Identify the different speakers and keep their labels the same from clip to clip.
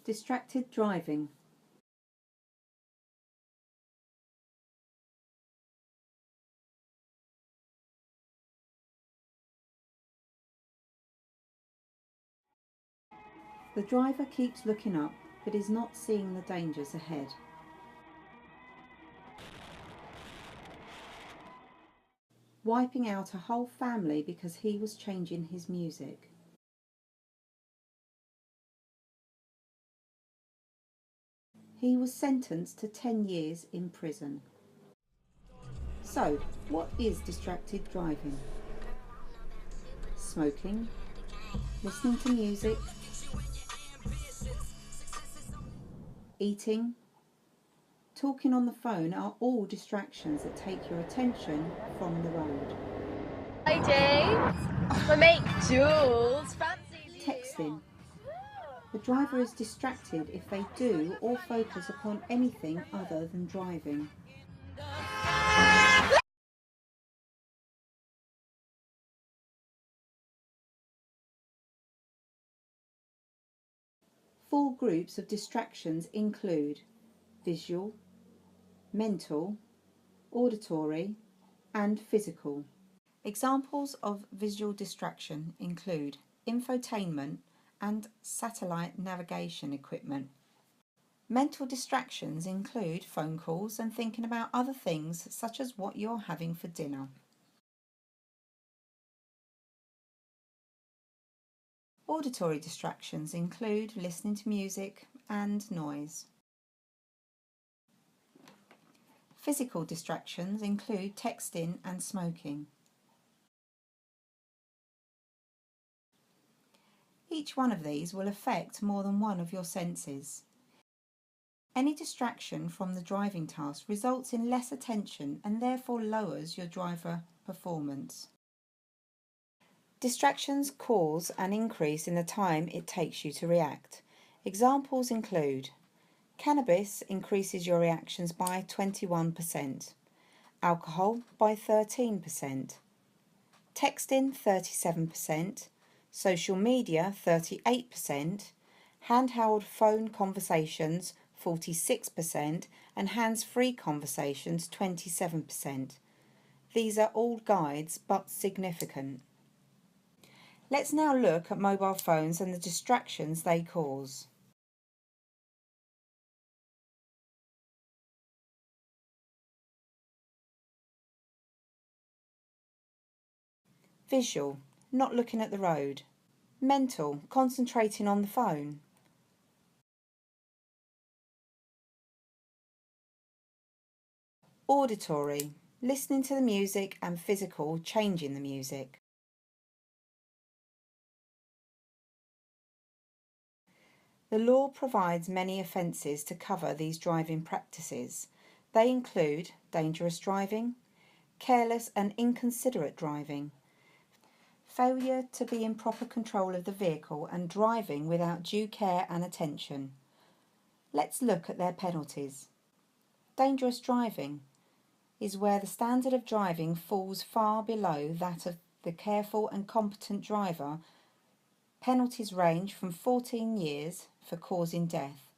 Speaker 1: Distracted driving. The driver keeps looking up but is not seeing the dangers ahead. Wiping out a whole family because he was changing his music. He was sentenced to 10 years in prison. So, what is distracted driving? Smoking, listening to music, eating, talking on the phone are all distractions that take your attention from the road.
Speaker 2: Hi James, my mate Jules fancies you.
Speaker 1: Texting. The driver is distracted if they do or focus upon anything other than driving. Four groups of distractions include visual, mental, auditory, and physical. Examples of visual distraction include infotainment and satellite navigation equipment. Mental distractions include phone calls and thinking about other things such as what you're having for dinner. Auditory distractions include listening to music and noise. Physical distractions include texting and smoking. Each one of these will affect more than one of your senses. Any distraction from the driving task results in less attention and therefore lowers your driver performance. Distractions cause an increase in the time it takes you to react. Examples include cannabis increases your reactions by 21%, alcohol by 13%, texting 37%, social media 38%, handheld phone conversations 46%, and hands-free conversations 27%. These are all guides but significant. Let's now look at mobile phones and the distractions they cause. Visual, not looking at the road. Mental, concentrating on the phone. Auditory, listening to the music, and physical, changing the music. The law provides many offences to cover these driving practices. They include dangerous driving, careless and inconsiderate driving, failure to be in proper control of the vehicle, and driving without due care and attention. Let's look at their penalties. Dangerous driving is where the standard of driving falls far below that of the careful and competent driver. Penalties range from 14 years for causing death,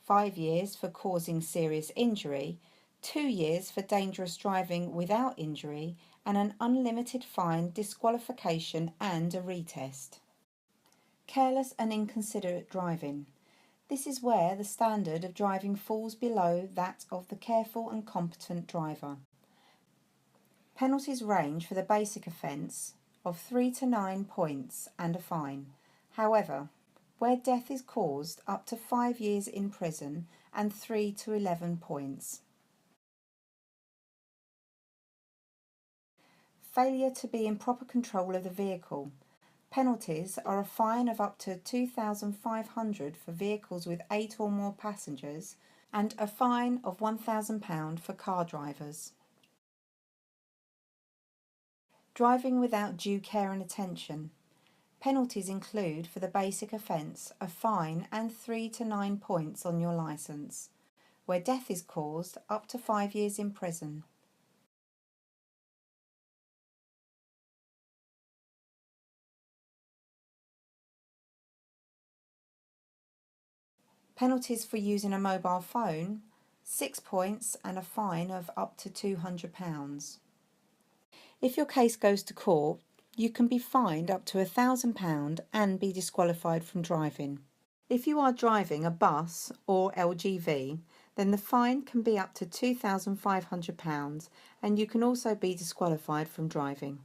Speaker 1: 5 years for causing serious injury, 2 years for dangerous driving without injury, and an unlimited fine, disqualification and a retest. Careless and inconsiderate driving. This is where the standard of driving falls below that of the careful and competent driver. Penalties range for the basic offence of 3 to 9 points and a fine. However, where death is caused, up to 5 years in prison and 3 to 11 points. Failure to be in proper control of the vehicle. Penalties are a fine of up to £2,500 for vehicles with 8 or more passengers and a fine of £1,000 for car drivers. Driving without due care and attention. Penalties include, for the basic offence, a fine and 3 to 9 points on your licence. Where death is caused, up to 5 years in prison. Penalties for using a mobile phone, 6 points and a fine of up to £200. If your case goes to court, you can be fined up to £1,000 and be disqualified from driving. If you are driving a bus or LGV, then the fine can be up to £2,500 and you can also be disqualified from driving.